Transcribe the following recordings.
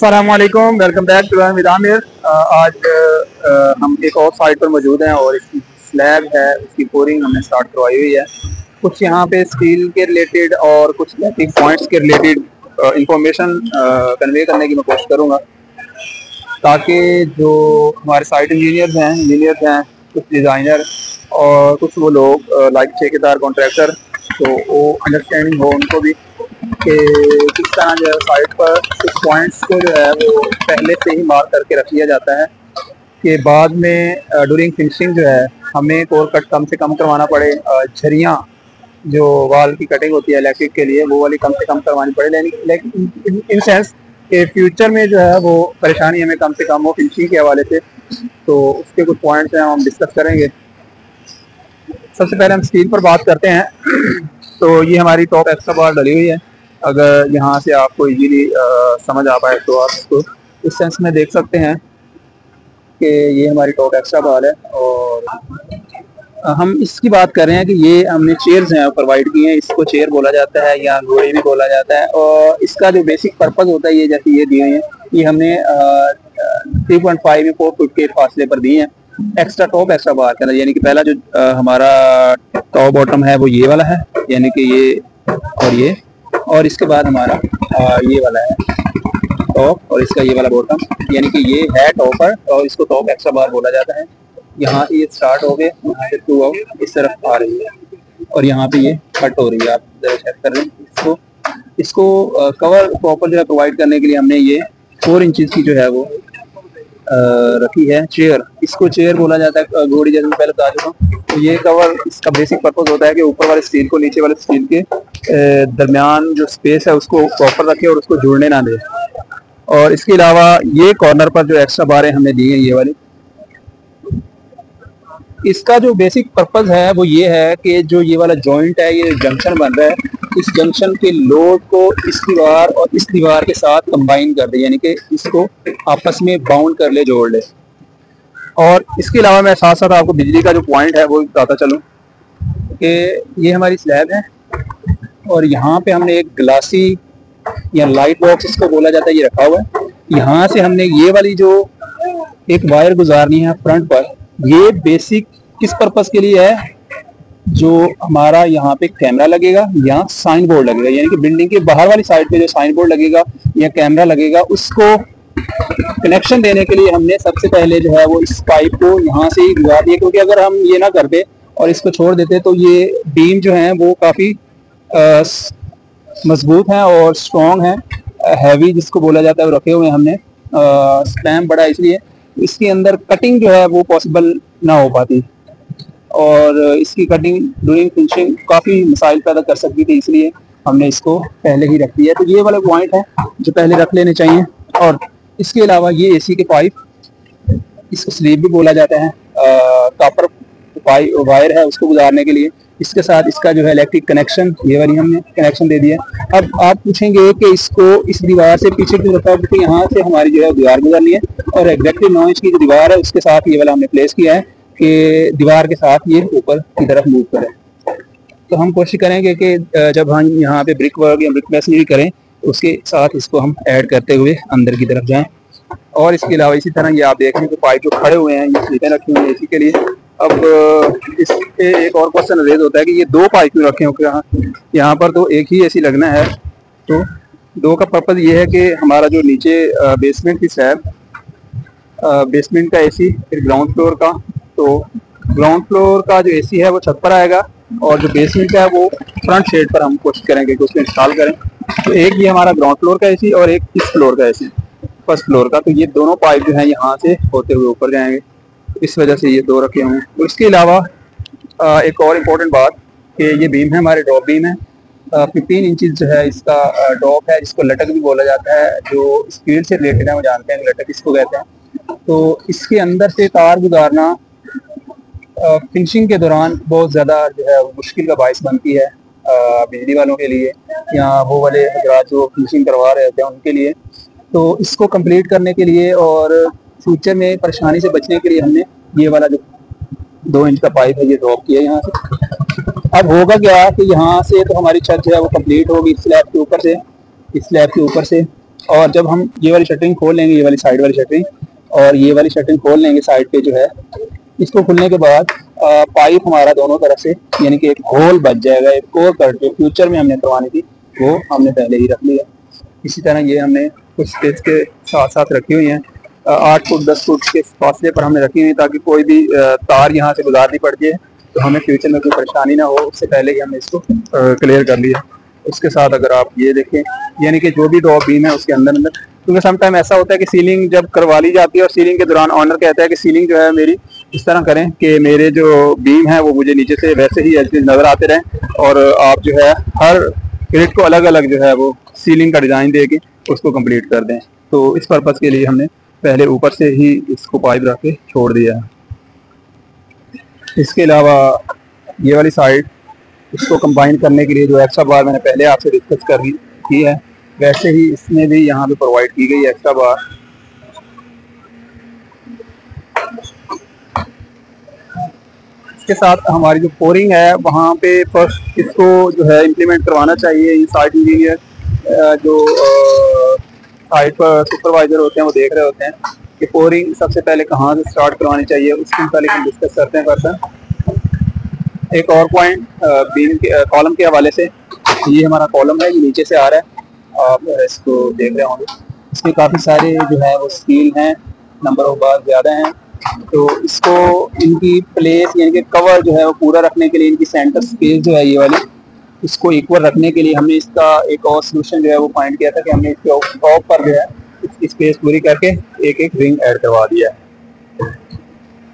अस्सलामुअलैकुम, welcome back to with Aamir. आज हम एक और साइट पर मौजूद हैं और इसकी स्लैब है, उसकी बोरिंग हमने स्टार्ट करवाई हुई है। कुछ यहाँ पे स्टील के रिलेटेड और कुछ इलेक्ट्रिक पॉइंट्स के रिलेटेड इंफॉर्मेशन कन्वे करने की मैं कोशिश करूँगा, ताकि जो हमारे साइट इंजीनियर्स हैं, कुछ डिज़ाइनर और कुछ वो लोग लाइक ठेकेदार कॉन्ट्रैक्टर, तो वो अंडरस्टैंडिंग हो उनको भी कि किस तरह जो है साइट पर कुछ पॉइंट्स को जो है वो पहले से ही मार्क करके रख लिया जाता है कि बाद में ड्यूरिंग फिनिशिंग जो है हमें कोर कट कम से कम करवाना पड़े। झरियाँ जो वाल की कटिंग होती है इलेक्ट्रिक के लिए, वो वाली कम से कम करवानी पड़े, लेकिन इन सेंस कि फ्यूचर में जो है वो परेशानी हमें कम से कम हो फिनिशिंग के हवाले से। तो उसके कुछ पॉइंट्स हैं हम डिस्कस करेंगे। सबसे पहले हम स्टील पर बात करते हैं। तो ये हमारी टॉप एक्स्ट्रा बार डली हुई है। अगर यहाँ से आपको इजीली समझ आ पाए तो आप इसको इस सेंस में देख सकते हैं कि ये हमारी टॉप एक्स्ट्रा बार है। और हम इसकी बात कर रहे हैं कि ये हमने चेयर्स हैं प्रोवाइड की हैं। इसको चेयर बोला जाता है या घोड़े भी बोला जाता है। और इसका जो बेसिक पर्पज़ होता है, ये जैसे ये दिए हैं, ये हमने 3.5 में 4 फुट के फासले पर दिए हैं एक्स्ट्रा टॉप एक्स्ट्रा बार के अंदर। यानी कि पहला जो हमारा टॉप बॉटम है वो ये वाला है, यानी कि ये और इसके बाद हमारा ये वाला है टॉप और इसका ये वाला बॉटम, यानी कि ये है टॉपर और इसको टॉप एक्स्ट्रा बार बोला जाता है। यहाँ से ये स्टार्ट हो गए, यहाँ से थ्रू आउट इस तरफ आ रही है और यहाँ पे ये कट हो रही है। आप जरा चेक कर रहे हैं इसको कवर प्रॉपर जो है प्रोवाइड करने के लिए हमने ये 4 इंचेस की जो है वो रखी है चेयर। इसको चेयर बोला जाता है घोड़ी, जैसे मैं पहले बता चुका हूँ। तो ये कवर इसका बेसिक पर्पस होता है कि ऊपर वाले स्टील को नीचे वाले स्टील के दरमियान जो स्पेस है उसको प्रॉपर रखे और उसको जुड़ने ना दे। और इसके अलावा ये कॉर्नर पर जो एक्स्ट्रा बारें हमने दी हैं ये वाली, इसका जो बेसिक पर्पस है वो ये है कि जो ये वाला जॉइंट है, ये जंक्शन बन रहा है, इस जंक्शन के लोड को इस दीवार और इस दीवार के साथ कंबाइन कर दे, यानी कि इसको आपस में बाउंड कर ले, जोड़ ले। और इसके अलावा मैं साथ साथ आपको बिजली का जो पॉइंट है वो बताता चलूँ कि ये हमारी स्लैब है और यहाँ पे हमने एक ग्लासी या लाइट बॉक्स इसको बोला जाता है, ये रखा हुआ है। यहाँ से हमने ये वाली जो एक वायर गुजारनी है फ्रंट पर, ये बेसिक किस पर्पस के लिए है, जो हमारा यहाँ पे कैमरा लगेगा या साइन बोर्ड लगेगा, यानी कि बिल्डिंग के बाहर वाली साइड पे जो साइन बोर्ड लगेगा या कैमरा लगेगा, उसको कनेक्शन देने के लिए हमने सबसे पहले जो है वो इस पाइप को यहाँ से ही गुजार दिया। क्योंकि अगर हम ये ना करते और इसको छोड़ देते तो ये बीम जो है वो काफ़ी मजबूत हैं और स्ट्रॉन्ग हैं, हैवी जिसको बोला जाता है, वो रखे हुए हैं हमने। स्पैम बड़ा इसलिए इसके अंदर कटिंग जो है वो पॉसिबल ना हो पाती और इसकी कटिंग ड्यूरिंग फिनिशिंग काफ़ी मसाइल पैदा कर सकती थी, इसलिए हमने इसको पहले ही रख दिया। तो ये वाला पॉइंट है जो पहले रख लेने चाहिए। और इसके अलावा ये एसी के पाइप, इसको स्लीव भी बोला जाता है, कॉपर वायर है उसको गुजारने के लिए। इसके साथ इसका जो है इलेक्ट्रिक कनेक्शन, ये वाली हमने कनेक्शन दे दिया। अब आप पूछेंगे कि इसको इस दीवार से पीछे क्यों रखा है, क्योंकि यहाँ से हमारी जो है दीवार गुजरनी है और एग्जैक्टली 9 इंच की जो दीवार है उसके साथ ये वाला हमने प्लेस किया है कि दीवार के साथ ये ऊपर की तरफ मूव करे। तो हम कोशिश करेंगे कि जब हम यहाँ पे ब्रिक वर्क या ब्रिक मैसनरी करें उसके साथ इसको हम ऐड करते हुए अंदर की तरफ जाएं। और इसके अलावा इसी तरह ये आप देख रहे हैं कि पाइप जो खड़े हुए हैं ये स्लीपें रखी हुई हैं एसी के लिए। अब इस पे एक और क्वेश्चन रेज होता है कि ये 2 पाइप क्यों रखे हो, यहाँ पर तो एक ही एसी लगना है। तो 2 का पर्पज़ ये है कि हमारा जो नीचे बेसमेंट की स्लैब, बेसमेंट का एसी, फिर ग्राउंड फ्लोर का, तो ग्राउंड फ्लोर का जो एसी है वो छत पर आएगा और जो बेसमेंट का है वो फ्रंट शेड पर हम कोशिश करेंगे कि उसको इंस्टॉल करें। तो एक ये हमारा ग्राउंड फ्लोर का एसी और एक इस फ्लोर का एसी, फर्स्ट फ्लोर का। तो ये दोनों पाइप जो है यहाँ से होते हुए ऊपर जाएंगे, इस वजह से ये 2 रखे हुए हैं। तो इसके अलावा एक और इम्पोर्टेंट बात कि ये बीम है, हमारे ड्रॉप बीम है। 15 इंचज़ जो है इसका ड्रॉप है, जिसको लटक भी बोला जाता है। जो स्पीड से रिलेटेड है वो जानते हैं, लटक इसको कहते हैं। तो इसके अंदर से तार गुजारना फिनिशिंग के दौरान बहुत ज़्यादा जो है मुश्किल का बायस बनती है बिजली वालों के लिए या वो वाले हजरात जो फिनिशिंग करवा रहे होते हैं उनके लिए। तो इसको कंप्लीट करने के लिए और फ्यूचर में परेशानी से बचने के लिए हमने ये वाला जो 2 इंच का पाइप है ये ड्रॉप किया यहाँ से। अब होगा क्या कि यहाँ से तो हमारी छत जो है वो कंप्लीट होगी इस स्लैब के ऊपर से, और जब हम ये वाली शटरिंग खोल लेंगे, ये वाली साइड वाली शटरिंग और ये वाली शटरिंग खोल लेंगे साइड पे जो है, इसको खुलने के बाद पाइप हमारा दोनों तरफ से यानी कि एक होल बच जाएगा। एक कोर कट जो फ्यूचर में हमने करवानी थी वो हमने पहले ही रख लिया। इसी तरह ये हमने कुछ स्पेस के साथ साथ रखी हुई हैं। 8 फुट 10 फुट के फासले पर हमने रखी हुई ताकि कोई भी तार यहाँ से गुजारनी पड़ जाए तो हमें फ्यूचर में कोई परेशानी ना हो, उससे पहले ही हमने इसको क्लियर कर लिया। उसके साथ अगर आप ये देखें, यानी कि जो भी ड्रॉप बीम है उसके अंदर क्योंकि समटाइम ऐसा होता है कि सीलिंग जब करवा ली जाती है और सीलिंग के दौरान ऑनर कहता है कि सीलिंग जो है मेरी इस तरह करें कि मेरे जो बीम है वो मुझे नीचे से वैसे ही नज़र आते रहें और आप जो है हर यूनिट को अलग अलग जो है वो सीलिंग का डिज़ाइन दे के उसको कंप्लीट कर दें। तो इस पर्पज़ के लिए हमने पहले ऊपर से ही इसको पाइप रख के छोड़ दिया है। इसके अलावा ये वाली साइड इसको कंबाइन करने के लिए जो एक्स्ट्रा बार मैंने पहले आपसे डिस्कस की है, वैसे ही इसमें भी यहाँ पे प्रोवाइड की गई एक्स्ट्रा बार। इसके साथ हमारी जो पोरिंग है वहाँ पे फर्स्ट इसको जो है इम्प्लीमेंट करवाना चाहिए। ये साइट इंजीनियर जो साइट पर सुपरवाइजर होते हैं वो देख रहे होते हैं कि पोरिंग सबसे पहले कहाँ से स्टार्ट करवानी चाहिए, उसके पहले हम डिस्कस करते हैं पर्सन। एक और पॉइंट बीम के कॉलम के हवाले से, ये हमारा कॉलम है, ये नीचे से आ रहा है, आप इसको देख रहे होंगे। इसमें काफ़ी सारे जो है वो स्टील हैं, नंबर ऑफ बार ज़्यादा हैं, तो इसको इनकी प्लेस यानी कि कवर जो है वो पूरा रखने के लिए इनकी सेंटर स्पेस जो है ये वाली, इसको इक्वल रखने के लिए हमने इसका एक और सोल्यूशन जो है वो फाइंड किया था कि हमने इसके टॉप पर जो है इसकी स्पेस पूरी करके एक एक रिंग ऐड करवा दिया है।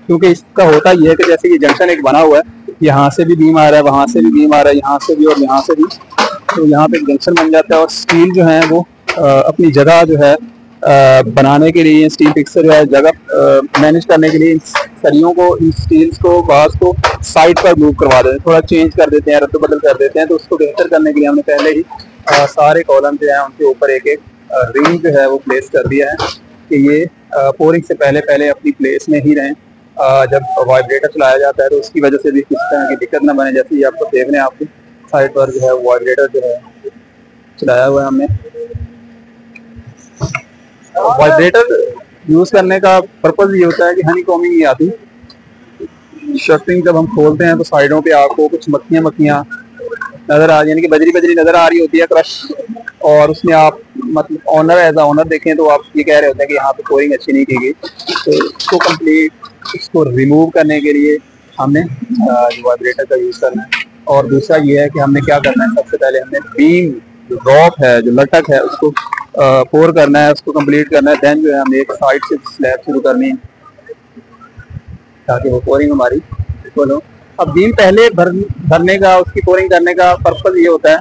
क्योंकि इसका होता ये है कि जैसे ये जंक्शन एक बना हुआ है, यहाँ से भी बीम आ रहा है, वहाँ से भी बीम आ रहा है, यहाँ से भी और यहाँ से भी, तो यहाँ पे जंक्शन बन जाता है और स्टील जो है वो अपनी जगह जो है बनाने के लिए स्टील फिक्सर जो है जगह मैनेज करने के लिए सरियों को, इन स्टील्स को बार्स को साइड पर मूव करवा देते हैं, थोड़ा चेंज कर देते हैं, रद्द बदल कर देते हैं। तो उसको बेहतर करने के लिए हमने पहले ही सारे कॉलम जो है उनके ऊपर एक एक रिंग जो है वो प्लेस कर दिया है कि ये पोरिंग से पहले पहले अपनी प्लेस में ही रहें। जब वाइब्रेटर चलाया जाता है तो उसकी वजह से भी किसी तरह की दिक्कत ना बने। जैसे ये आपको देख रहे हैं, आपकी साइड पर जो है वाइब्रेटर जो है चलाया हुआ है हमने। वाइब्रेटर यूज करने का पर्पज ये होता है कि हनी कॉमिंग नहीं आती। शटरिंग जब हम खोलते हैं तो साइडों पे आपको कुछ मक्खियां नजर आ, यानी कि बजरी बजरी नजर आ रही होती है क्रश, और उसमें आप मतलब ऑनर एज अ ऑनर देखें तो आप ये कह रहे होते हैं कि यहाँ पे पोरिंग अच्छी नहीं की गई। तो इसको कंप्लीट इसको रिमूव करने के लिए हमने वाइब्रेटर का यूज करना है। और दूसरा ये है कि हमने क्या करना है, सबसे पहले हमने बीम जो ड्रॉप है, जो लटक है, उसको पोर करना है, उसको कंप्लीट करना है। देन जो है हमने एक साइड से स्लैब शुरू करनी है ताकि वो पोरिंग हमारी इक्वल हो। अब बीम पहले भरने का, उसकी पोरिंग करने का पर्पज ये होता है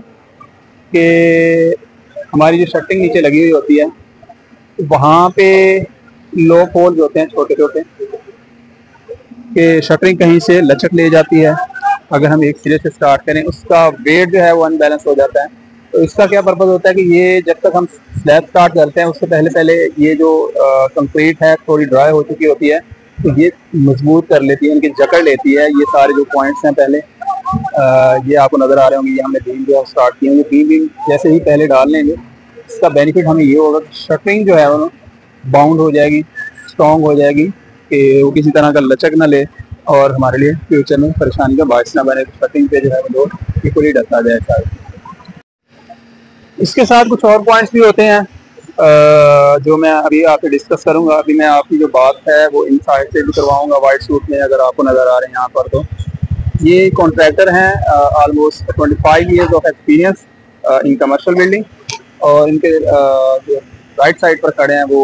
कि हमारी जो शटरिंग नीचे लगी हुई होती है वहाँ पे लो होल जो होते हैं छोटे छोटे, कि शटरिंग कहीं से लचक ले जाती है। अगर हम एक सिरे से स्टार्ट करें उसका वेट जो है वो अनबैलेंस हो जाता है। तो इसका क्या पर्पज होता है कि ये जब तक हम स्लैब स्टार्ट करते हैं उससे पहले पहले ये जो कंक्रीट है थोड़ी ड्राई हो चुकी होती है, तो ये मजबूत कर लेती है, इनकी जकड़ लेती है। ये सारे जो पॉइंट्स हैं पहले ये आपको नज़र आ रहे होंगे, ये हमने बीम जो है स्टार्ट किए हैं। ये बीम जैसे ही पहले डाल लेंगे इसका बेनिफिट हमें ये होगा कि शटरिंग जो है वो बाउंड हो जाएगी, स्ट्रॉन्ग हो जाएगी, कि वो किसी तरह का लचक ना ले और हमारे लिए फ्यूचर में परेशानी का बायस ना बने। शटरिंग पे जो है वो लोड इक्वली डलता जाए सारे। इसके साथ कुछ और पॉइंट्स भी होते हैं जो मैं अभी आपसे डिस्कस करूंगा। अभी मैं आपकी जो बात है वो इन साइड से भी करवाऊंगा वाइट सूट में, अगर आपको नज़र आ रहे हैं यहाँ पर। तो ये कॉन्ट्रैक्टर हैं, almost 25 years of experience in commercial building, और इनके जो राइट साइड पर खड़े हैं वो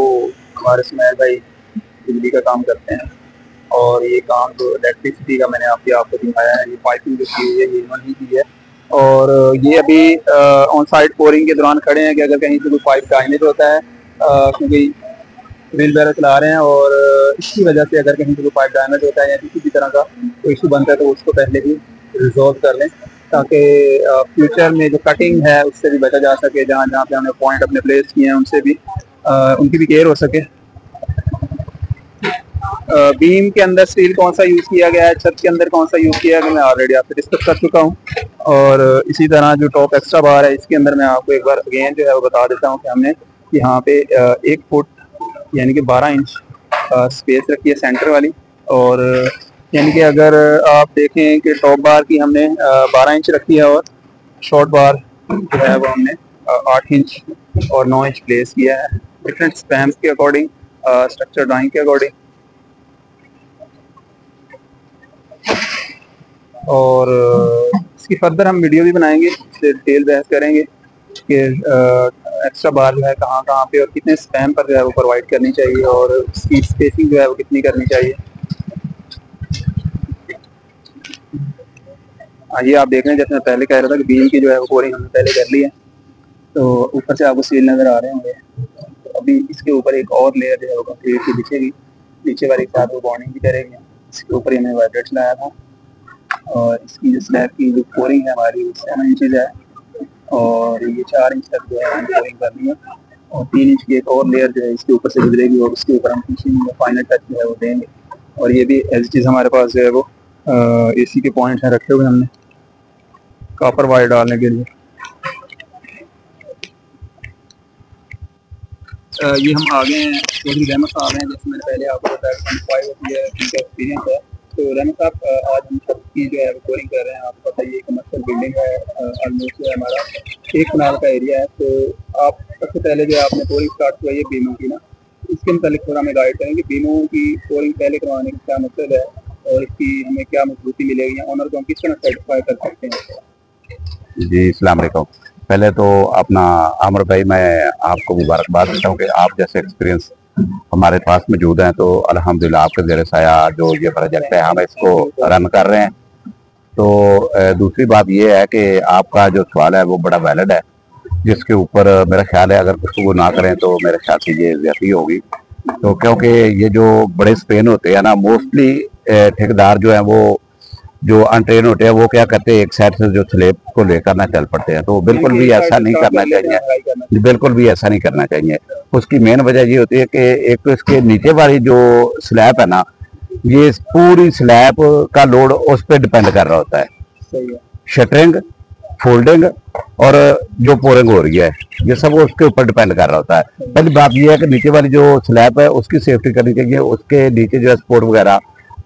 हमारे सुमैर भाई बिजली का काम करते हैं। और ये काम जो इलेक्ट्रिसिटी का मैंने आपको दिखाया है, ये पाइपिंग जो की हुई है ये इन्होंने ही की है। और ये अभी ऑन साइड पोरिंग के दौरान खड़े हैं कि अगर कहीं से कोई पाइप डैमेज होता है, क्योंकि व्हील बैरर चला रहे हैं, और इसकी वजह से अगर कहीं से कोई पाइप डैमेज होता है या किसी भी तरह का कोई इशू बनता है तो उसको पहले ही रिजॉल्व कर लें, ताकि फ्यूचर में जो कटिंग है उससे भी बचा जा सके। जहाँ जहाँ पे हमने पॉइंट अपने प्लेस किए हैं उनसे भी उनकी भी केयर हो सके। बीम के अंदर स्टील कौन सा यूज़ किया गया है, छत के अंदर कौन सा यूज़ किया गया, मैं ऑलरेडी आपसे डिस्कस कर चुका हूँ। और इसी तरह जो टॉप एक्स्ट्रा बार है इसके अंदर मैं आपको एक बार अगेन जो है वो बता देता हूँ कि हमने यहाँ पे 1 फुट यानी कि 12 इंच स्पेस रखी है सेंटर वाली, और यानी कि अगर आप देखें कि टॉप बार की हमने 12 इंच रखी है और शॉर्ट बार जो है वो हमने 8 इंच और 9 इंच प्लेस किया है डिफरेंट स्पैम्स के अकॉर्डिंग, स्ट्रक्चर ड्राइंग के अकॉर्डिंग। और इसकी फर्दर हम वीडियो भी बनाएंगे, डिटेल बहस करेंगे कि एक्स्ट्रा बार जो है कहाँ कहाँ पे और कितने स्पैम पर जो है वो प्रोवाइड करनी चाहिए और उसकी स्पेसिंग जो है वो कितनी करनी चाहिए। ये आप देख रहे हैं, जैसे मैं पहले कह रहा था कि बीम की जो है वो कोरिंग हमने पहले कर ली है, तो ऊपर से आपको सील नज़र आ रहे होंगे। तो अभी इसके ऊपर एक और लेयर जो है वो कंक्रीट की दिखेगी, नीचे वाले के साथ वो बॉन्डिंग भी करेंगे। इसके ऊपर ही हमने वाइब्रेट लाया था, और इसकी जो स्लैब की जो कोरिंग है हमारी 7 इंचज़ है, और ये 4 इंच तक जो है हम कोरिंग करनी है, और 3 इंच की एक और लेयर जो है इसके ऊपर से गुजरेगी, और उसके ऊपर हम फिनिशिंग फाइनल टच जो है वो देंगे। और ये भी एज चीज़ हमारे पास जो है वो AC के पॉइंट हैं रखे हुए हमने कॉपर वायर डालने के लिए। ये हम आ गए हैं चौधरी रहमत साहब हैं, जैसे मैंने पहले आपको बताया 25 होती है उनका एक्सपीरियंस है। तो रहमत साहब आज हम छत की जो है कोरिंग कर रहे हैं। आपको पता है ये कमर्शियल बिल्डिंग है, ऑलमोस्ट जो है हमारा 1 कनाल का एरिया है। तो आप सबसे पहले जो आपने कोरिंग स्टार्ट किया ये बीमों की ना, इसके मतलब थोड़ा हमें गाइड करेंगे बीमों की कोरिंग पहले करवाने का क्या मतलब है और इसकी हमें क्या मजबूती मिलेगी, ऑनर को हम किस तरह सर्टिफाई कर सकते हैं। जी अस्सलाम वालेकुम। पहले तो अपना आमिर भाई मैं आपको मुबारकबाद देता हूँ कि आप जैसे एक्सपीरियंस हमारे पास मौजूद हैं। तो अल्हम्दुलिल्लाह आपके ज़ेर साया जो ये प्रोजेक्ट है हम इसको रन कर रहे हैं। तो दूसरी बात ये है कि आपका जो सवाल है वो बड़ा वैलिड है, जिसके ऊपर मेरा ख्याल है अगर गुफ्तगू ना करें तो मेरे ख्याल से ये ज़्यादती होगी। तो क्योंकि ये जो बड़े स्पेन होते हैं ना, मोस्टली ठेकेदार जो है वो जो अनट्रेन होते हैं वो क्या करते हैं, एक साइड से जो स्लेब को लेकर ना चल पड़ते हैं। तो बिल्कुल भी ऐसा नहीं करना चाहिए, बिल्कुल भी ऐसा नहीं करना चाहिए। उसकी मेन वजह ये होती है कि एक तो इसके नीचे वाली जो स्लैब है ना, ये पूरी स्लैब का लोड उस पर डिपेंड कर रहा होता है। शटरिंग, फोल्डिंग और जो पोरिंग हो रही है ये सब उसके ऊपर डिपेंड कर रहा होता है। पहली बात ये है कि नीचे वाली जो स्लैब है उसकी सेफ्टी करनी चाहिए। उसके नीचे जो है सपोर्ट वगैरह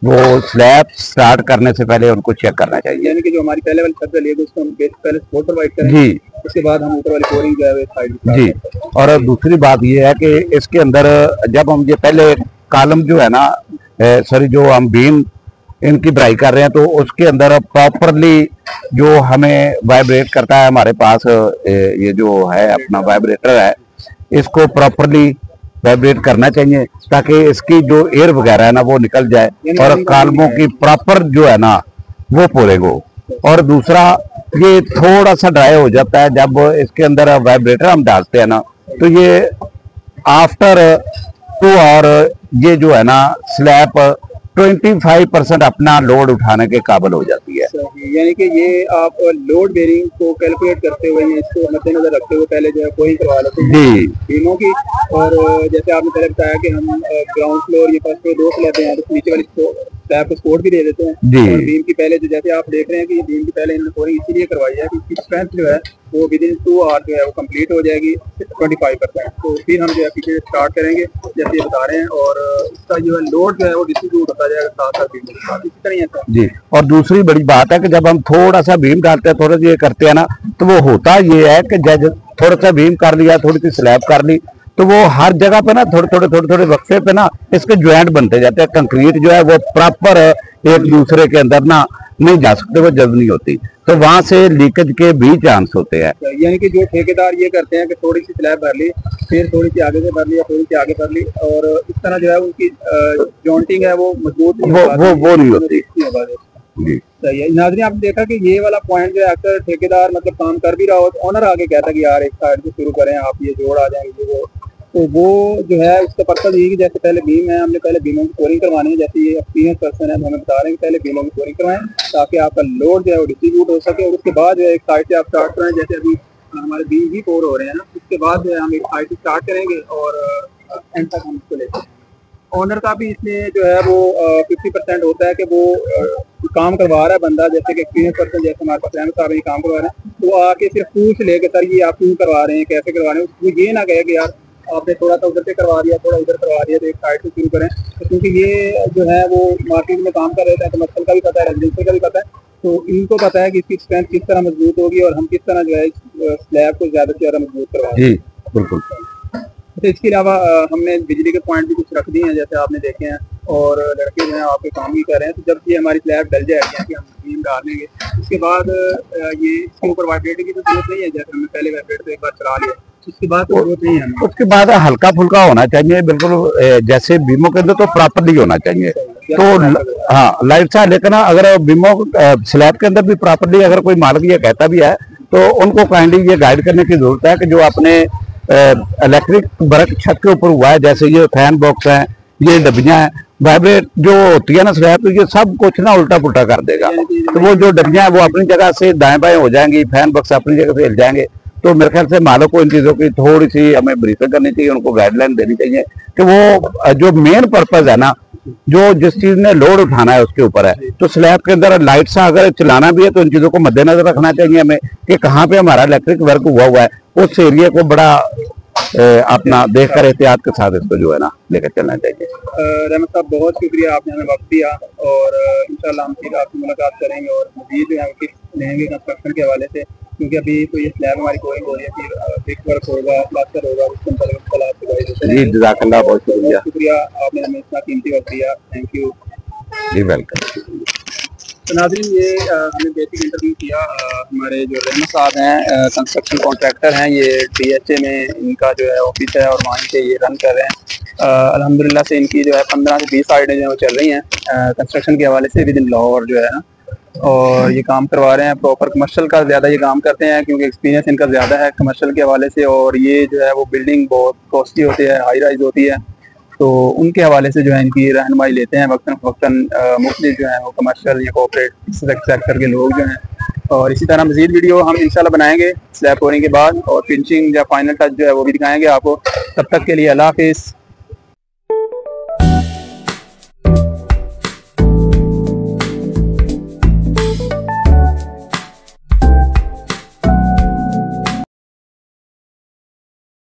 वो स्लैब स्टार्ट करने से पहले उनको चेक करना चाहिए। यानी कि जो हमारी पहले वाली छत है उसको हम पहले सपोर्ट प्रोवाइड करेंगे जी, उसके बाद हम ऊपर वाली कोरिंग जो है साइड जी। और दूसरी बात ये है कि इसके अंदर जब हम ये पहले कॉलम जो है ना, सॉरी जो हम बीम इनकी ड्राई कर रहे हैं, तो उसके अंदर प्रॉपरली जो हमें वाइब्रेट करता है हमारे पास ये जो है अपना वाइब्रेटर है, इसको प्रॉपरली वाइब्रेट करना चाहिए ताकि इसकी जो एयर वगैरह है ना वो निकल जाए और कॉलमों की प्रॉपर जो है ना वो पोरिंग हो। और दूसरा ये थोड़ा सा ड्राई हो जाता है जब इसके अंदर वाइब्रेटर हम डालते हैं ना, तो ये आफ्टर 2 आवर ये जो है ना स्लैब 25% अपना लोड उठाने के काबिल हो जाती है। यानी कि ये आप लोड बेरिंग को कैलकुलेट करते हुए इसको मद्देनजर रखते हुए पहले जो है कोई करवा लेते हैं जी बीमों की। और जैसे आपने पहले बताया कि हम ग्राउंड फ्लोर ये फर्स्ट फ्लोर 2 लेते हैं, तो नीचे वाली स्लैब को सपोर्ट भी दे देते हैं जी। और बीम की पहले जो जैसे आप देख रहे हैं कि बीम की पहले इन्होंने कोरिंग इसीलिए करवाई है कि इसकी स्ट्रेंथ जो है वो विद इन 2 आवर जो है वो कंप्लीट हो जाएगी 25%। तो फिर हम जो है पीछे स्टार्ट करेंगे जैसे ये बता रहे हैं, और इसका जो है लोड जो है वो डिस्ट्रीब्यूट होता जाएगा साथ साथ बीम के साथ, इसी तरह है जी। और दूसरी बड़ी बात है कि जब हम थोड़ा सा बीम डालते हैं, थोड़ा सा ये करते हैं ना, तो वो होता ये है कि जब थोड़ा सा बीम कर लिया, थोड़ी सी स्लैब कर ली, तो वो हर जगह पे ना थोड़े वक्फे पे ना इसके ज्वाइंट बनते जाते हैं। कंक्रीट जो है वो प्रॉपर एक दूसरे के अंदर ना नहीं जा सकते, वो जल्द नहीं होती, तो वहां से लीकेज के भी चांस होते हैं। यानी कि जो ठेकेदार ये करते हैं कि थोड़ी सी स्लैब भर ली, फिर थोड़ी सी आगे से भर ली या थोड़ी सी आगे भर ली, और इस तरह जो है उनकी जॉइंटिंग है वो मजबूत वो नहीं होती जी। सही है। नाज़रीन आपने देखा कि ये वाला पॉइंट जो है अक्सर ठेकेदार मतलब काम कर भी रहा हो तो ऑनर आगे कहता है कि यार एक साइड से शुरू करें, आप ये जोड़ आ जाएंगे वो, तो वो जो है उसका पर्पज यही कि जैसे पहले बीम है, हमने पहले बीमों की कोरिंग करवानी है। जैसे ये एक्सपीरियंस पर्सन है हमें बता रहे हैं कि पहले बीमों की कोरिंग करवाएं ताकि आपका लोड जो है वो डिस्ट्रीब्यूट हो सके, और उसके बाद जो है एक साइड से आप स्टार्ट करें। जैसे अभी हमारे बीम भी पोर हो रहे हैं ना, उसके बाद जो है हम एक साइड से स्टार्ट करेंगे और एंड तक हम इसको लेते हैं। ऑनर का भी इसमें जो है वो 50% होता है कि वो काम करवा रहा है बंदा, जैसे कि एक्सपीरियंस पर्सन जैसे हमारे पास रहमत साहब काम करवा रहे हैं, तो आके सिर्फ पूछ ले कि सर ये आप क्यों करवा रहे हैं, कैसे करवा रहे हैं। वो ये ना कहे कि यार आपने थोड़ा सा उधर से करवा दिया, थोड़ा उधर करवा दिया, तो एक साइड से शुरू करें। तो क्योंकि ये जो है वो मार्केट में काम कर रहे थे, कमर्शियल का भी पता है, रेजिडेंशियल का भी पता है, तो इनको पता है कि इसकी स्ट्रेंथ किस तरह मजबूत होगी और हम किस तरह जो है स्लैब को ज़्यादा से ज़्यादा मजबूत करवा जी बिल्कुल। तो इसके अलावा हमने बिजली के पॉइंट भी कुछ रख दिए हैं, जैसे आपने देखे हैं, और लड़के जो हैं आपके काम भी कर रहे हैं। तो जब ये हमारी स्लैब डल जाएगी कि हम बीम डाल देंगे, उसके बाद ये इसके ऊपर वाइब्रेटर की तो जरूरत नहीं है, जैसे हमने पहले वाइब्रेटर एक बार चला लिया, उसके बाद तो जरूरत नहीं है हमें। उसके बाद हल्का फुल्का होना चाहिए बिल्कुल, जैसे बीमों के अंदर तो प्रॉपरली होना चाहिए। तो हाँ लाइट सा, लेकिन अगर बीमों स्लैब के अंदर भी प्रॉपरली अगर कोई मालिक ये कहता भी है तो उनको काइंडली ये गाइड करने की जरूरत है कि जो अपने इलेक्ट्रिक वर्क छत के ऊपर हुआ है, जैसे ये फैन बॉक्स है, ये डबियां हैं, वाइब्रेट जो होती है ना स्लैब, तो ये सब कुछ ना उल्टा पुल्टा कर देगा। तो वो जो डबियां हैं वो अपनी जगह से दाएं बाएं हो जाएंगी, फैन बॉक्स अपनी जगह से हिल जाएंगे। तो मेरे ख्याल से मालिक को इन चीज़ों की थोड़ी सी हमें ब्रीफिंग करनी चाहिए, उनको गाइडलाइन देनी चाहिए कि वो जो मेन पर्पज है ना, जो जिस चीज ने लोड उठाना है उसके ऊपर है। तो स्लैब के अंदर लाइट सा अगर चलाना भी है तो इन चीजों को मद्देनजर रखना चाहिए हमें कि कहाँ पे हमारा इलेक्ट्रिक वर्क हुआ है, उस एरिया को बड़ा अपना देखकर एहतियात के साथ इसको जो है ना लेकर चलना चाहिए। रहमत साहब बहुत शुक्रिया, आपने हमें वक्त दिया, और इंशाल्लाह हम फिर आपसे मुलाकात करेंगे और मज़ीद जो है टिप्स लेंगे कंस्ट्रक्शन के हवाले से, क्योंकि अभी तो ये स्लैब हमारी गोइंग हो रही है, फिर ब्रिक वर्क होगा, प्लास्टर होगा, उसके मुताबिक जी जज़ाकल्लाह, बहुत शुक्रिया। शुक्रिया, आपने हमें इतना कीमती वक्त दिया, थैंक यू जी, वेलकम। तो नाज़रीन, ये हमने बेसिक इंटरव्यू किया हमारे जो रहमत साहब हैं, कंस्ट्रक्शन कॉन्ट्रैक्टर हैं, ये DHA में इनका जो है ऑफिस है और वहीं से ये रन कर रहे हैं। अल्हम्दुलिल्लाह से इनकी जो है 15 से 20 साइटें जो है वो चल रही हैं कंस्ट्रक्शन के हवाले से विद इन लाहौर जो है ना, और ये काम करवा रहे हैं। प्रॉपर कमर्शियल का ज़्यादा ये काम करते हैं क्योंकि एक्सपीरियंस इनका ज़्यादा है कमर्शियल के हवाले से, और ये जो है वो बिल्डिंग बहुत कॉस्टली होती है, हाई राइज होती है, तो उनके हवाले से जो है इनकी रहनुमाई लेते हैं वक्तन फ़वक्तन मुख्तलिफ जो है वो कमर्शियल या कोऑपरेट सेक्टर के लोग जो हैं। और इसी तरह मज़ीद वीडियो हम इंशाल्लाह बनाएंगे स्लैब पोरिंग के बाद, और फिनिशिंग या फाइनल टच जो है वो भी दिखाएंगे आपको। तब तक के लिए अल्लाह हाफिज़।